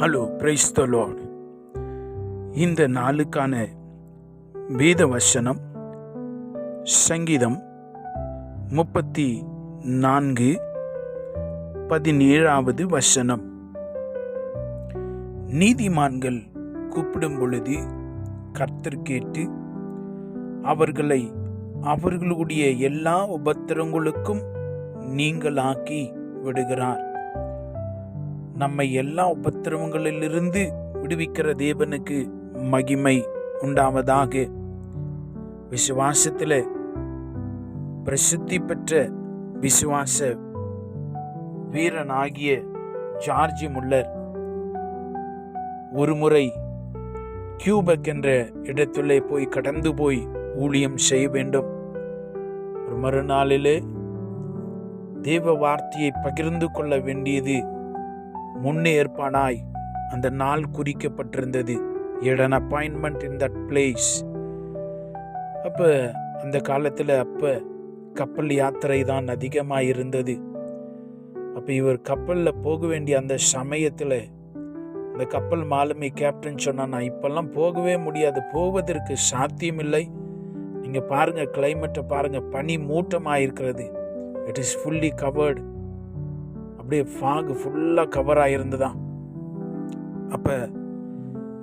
Hello, praise the Lord. இந்த நாளுக்கான வேத வசனம் சங்கீதம் 34:17 வசனம். நீதிமான்கள் கூப்பிடும் பொழுது கர்த்தர் கேட்டு அவர்களை அவர்களுடைய எல்லா உபத்திரங்களுக்கும் நீங்களாக்கி விடுகிறார். நம்மை எல்லா உபத்திரவங்களிலிருந்து விடுவிக்கிற தேவனுக்கு மகிமை உண்டாவதாக. விசுவாசத்தில் பிரசித்தி பெற்ற விசுவாச வீரனாகிய ஜார்ஜ் முல்லர் ஒரு முறை கியூபெக் என்ற இடத்திலே கடந்து போய் ஊழியம் செய்ய வேண்டும். ஒரு மறுநாளிலே தேவ வார்த்தையை பகிர்ந்து கொள்ள வேண்டியது முன்னே ஏற்பாடாய் அந்த நாள் குறிக்கப்பட்டிருந்தது. an appointment in that place. அப்போ அந்த காலத்தில் கப்பல் யாத்திரை தான் அதிகமாக இருந்தது. அப்போ இவர் கப்பலில் போக வேண்டிய அந்த சமயத்தில் அந்த கப்பல் மாலுமி கேப்டன் சொன்னா, நான் இப்பெல்லாம் போகவே முடியாது, போவதற்கு சாத்தியமில்லை. நீங்கள் பாருங்கள், கிளைமேட்டை பாருங்கள், பனி மூட்டமாக இருக்கிறது. It is fully covered. அப்படியே ஃபாக் ஃபுல்லாக கவர் ஆகிருந்துதான். அப்போ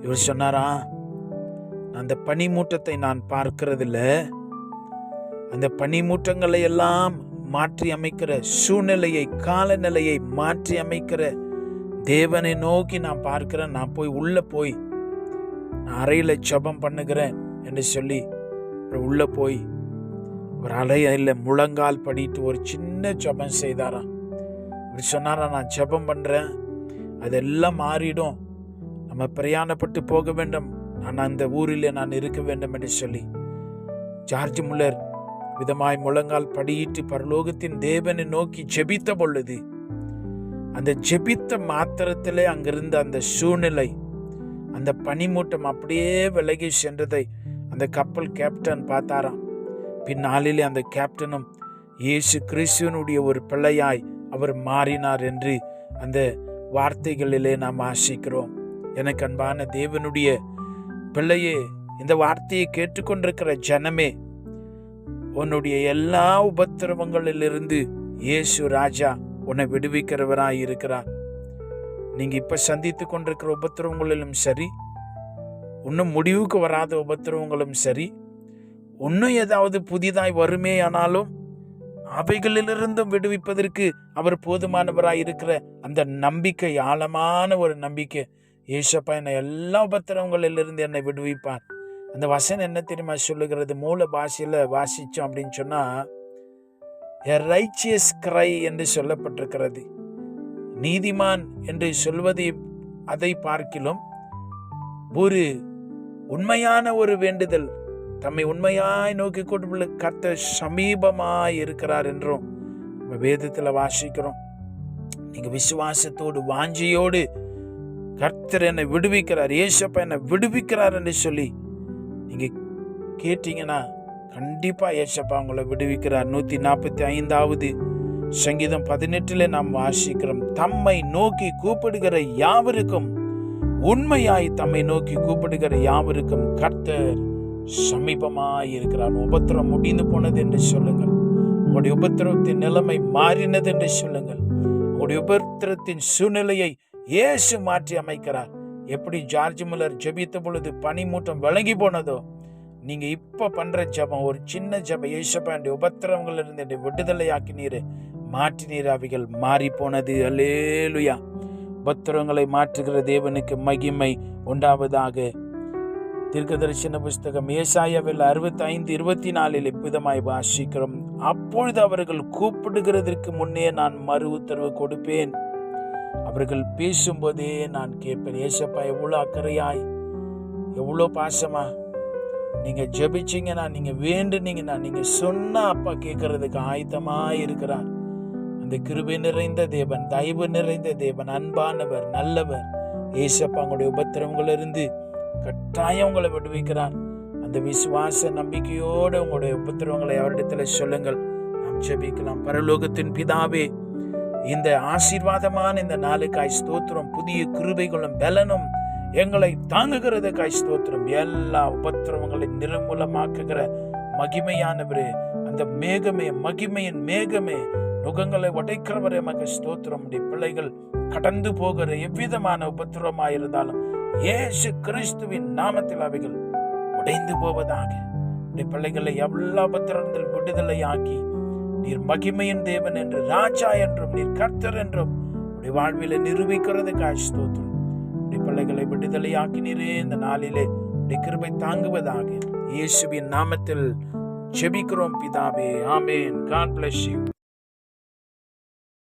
இவர் சொன்னாரா, அந்த பனிமூட்டத்தை நான் பார்க்கறதில்ல, அந்த பனிமூட்டங்களை எல்லாம் மாற்றி அமைக்கிற சூழ்நிலையை, காலநிலையை மாற்றி அமைக்கிற தேவனை நோக்கி நான் பார்க்கிறேன். நான் உள்ளே போய் நான் அறையில் ஜெபம் பண்ணுகிறேன் என்று சொல்லி உள்ளே போய் ஒரு அறையில் முழங்கால் படிட்டு ஒரு சின்ன ஜெபம் செய்தாராம். அப்படி சொன்னாரா, நான் ஜெபம் பண்ணுறேன், அதெல்லாம் மாறிடும், நம்ம பிரயாணப்பட்டு போக வேண்டும், நான் அந்த ஊரில் நான் இருக்க வேண்டும் என்று சொல்லி ஜார்ஜ் முல்லர் விதமாய் முழங்கால் படியிட்டு பரலோகத்தின் தேவனை நோக்கி ஜெபித்த பொழுது அந்த ஜெபித்த மாத்திரத்திலே அங்கிருந்த அந்த சூழ்நிலை, அந்த பனிமூட்டம் அப்படியே விலகி சென்றதை அந்த கப்பல் கேப்டன் பார்த்தாராம். பின்னாளிலே அந்த கேப்டனும் இயேசு கிறிஸ்துவனுடைய ஒரு பிள்ளையாய் அவர் மாறினார் என்று அந்த வார்த்தைகளிலே நாம் ஆசிக்கிறோம். எனக்கு அன்பான தேவனுடைய பிள்ளையே, இந்த வார்த்தையை கேட்டுக்கொண்டிருக்கிற ஜனமே, உன்னுடைய எல்லா உபத்திரவங்களிலிருந்து இயேசு ராஜா உன்னை விடுவிக்கிறவராய் இருக்கிறார். நீங்க இப்ப சந்தித்து கொண்டிருக்கிற உபத்திரவங்களிலும் சரி, இன்னும் முடிவுக்கு வராத உபத்திரவங்களும் சரி, இன்னும் ஏதாவது புதிதாய் வருமே ஆனாலும் அவைகளிலிருந்தும் விடுவிப்பதற்கு அவர் போதுமானவராய் இருக்கிற அந்த நம்பிக்கை, ஆழமான ஒரு நம்பிக்கை. ஏசப்பா என்னை எல்லா உபத்திரவங்களிலிருந்து என்னை விடுவிப்பார். அந்த வசனம் என்ன தெரியுமா சொல்லுகிறது? மூல பாஷையில வாசிச்சோம் அப்படின்னு சொன்னா, a righteous cry என்று சொல்லப்பட்டிருக்கிறது. நீதிமான் என்று சொல்வதை அதை பார்க்கிலும் ஒரு உண்மையான ஒரு வேண்டுதல், தம்மை உண்மையாய் நோக்கி கொண்டு கர்த்தர் சமீபமாய் இருக்கிறார் என்றும் வேதத்தில் வாசிக்கிறோம். நீங்க விசுவாசத்தோடு வாஞ்சியோடு கர்த்தர் என்னை விடுவிக்கிறார், ஏசப்பா என்னை விடுவிக்கிறார் என்று சொல்லி நீங்க கேட்டீங்கன்னா கண்டிப்பா ஏசப்பா உங்களை விடுவிக்கிறார். 145வது சங்கீதம் 18 நாம் வாசிக்கிறோம், தம்மை நோக்கி கூப்பிடுகிற யாவருக்கும், உண்மையாய் தம்மை நோக்கி கூப்பிடுகிற யாவருக்கும் கர்த்தர் சமீபமாய் இருக்கிறார். உபத்திரம் முடிந்து போனது என்று சொல்லுங்கள், உங்களுடைய உபத்திரத்தின் நிலைமை மாறினது என்று சொல்லுங்கள், உங்களுடைய உபத்திரத்தின் சூழ்நிலையை இயேசு மாற்றி அமைக்கிறார். எப்படி ஜார்ஜ் முல்லர் ஜெபித்த பொழுது பனிமூட்டம் விலகி போனதோ, நீங்க இப்ப பண்ற ஜெபம் ஒரு சின்ன ஜெபம், இயேசுப்பா என்னுடைய உபத்திரவங்கள் இருந்து என்னை விடுதலையாக்கி நீர் மாற்றி நீர் அவைகள் மாறி போனது. அல்லேலூயா. உபத்திரவங்களை மாற்றுகிற தேவனுக்கு மகிமை உண்டாவதாக. தீர்க்கதரிசன புஸ்தகம் ஏசாயாவில் 65:24 இவ்விதமாய் வாசிக்கிறோம், அப்பொழுது அவர்கள் கூப்பிடுகிறதற்கு முன்னே நான் மறு உத்தரவு கொடுப்பேன், அவர்கள் பேசும்போதே நான் கேட்பேன். ஏசப்பா எவ்வளோ அக்கறையாய், எவ்வளோ பாசமா நீங்க ஜெபிச்சீங்கன்னா, நீங்க வேண்டுனீங்கன்னா, நீங்க சொன்னா அப்பா கேட்கறதுக்கு ஆயத்தமாய் இருக்கிறார். அந்த கிருபை நிறைந்த தேவன், தயவு நிறைந்த தேவன், அன்பானவர், நல்லவர். ஏசப்பா உங்களுடைய உபத்திரவங்களிலிருந்து கட்டாயம் உங்களை விடுவிக்கிறார். அந்த விசுவாச நம்பிக்கையோடு உங்களுடைய உபத்திரவங்களை அவரிடத்துல சொல்லுங்கள். நாம் ஜெபிக்கலாம். பரலோகத்தின் பிதாவே, இந்த ஆசீர்வாதமான இந்த நாளுக்காய் ஸ்தோத்திரம். புதிய கிருபைகளும் பலனும் எங்களை தாங்குகிறதுக்காய் ஸ்தோத்திரம். எல்லா உபத்திரவங்களை நிர்மூலமாக்குகிற மகிமையானவரே, அந்த மேகமே, மகிமையின் மேகமே, நுகங்களை உடைக்கிறவரே மக ஸ்தோத்திரம். பிள்ளைகள் கடந்து போகிற எவ்விதமான உபத்திரவமாயிருந்தாலும் இயேசு கிறிஸ்துவின் நாமத்தில் அவைகள் உடைந்து போவதாக. பிள்ளைகளை எல்லா உபத்திரத்தில் விடுதலை ஆக்கி நீர் மகிமையின் தேவன் என்று, ராஜா என்றும், நீர் கர்த்தர் என்றும் வாழ்வில நிரூபிக்கிறதுக்காய் ஸ்தோத்திரம். பிள்ளைகளை விடுதலை ஆக்கினீரே இந்த நாளிலே கிருபை தாங்குவதாக. இயேசுவின் நாமத்தில் ஜெபிக்கிறோம் பிதாவே, ஆமென். God bless you.